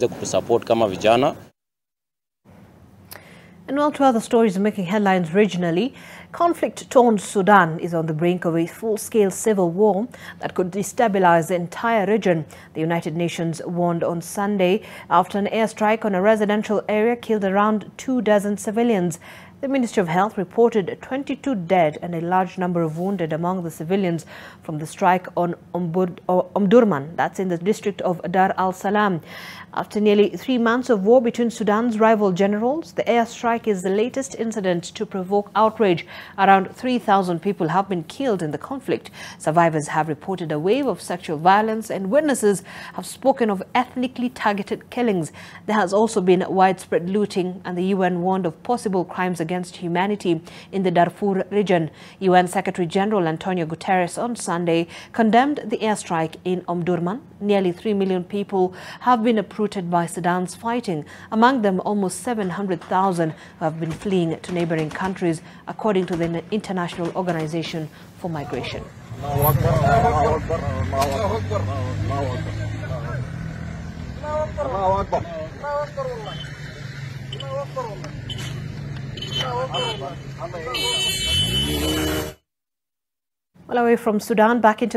kutusupport kama vijana. And while two other stories making headlines regionally, conflict-torn Sudan is on the brink of a full-scale civil war that could destabilize the entire region, the United Nations warned on Sunday after an airstrike on a residential area killed around 24 civilians. The Ministry of Health reported 22 dead and a large number of wounded among the civilians from the strike on Omdurman, that's in the district of Dar al-Salam. After nearly 3 months of war between Sudan's rival generals, the airstrike is the latest incident to provoke outrage. Around 3,000 people have been killed in the conflict. Survivors have reported a wave of sexual violence and witnesses have spoken of ethnically targeted killings. There has also been widespread looting and the UN warned of possible crimes against humanity in the Darfur region. UN Secretary General Antonio Guterres on Sunday condemned the airstrike in Omdurman. Nearly 3 million people have been uprooted by Sudan's fighting, among them almost 700,000 who have been fleeing to neighboring countries, according to the International Organization for Migration. Well, away from Sudan, back into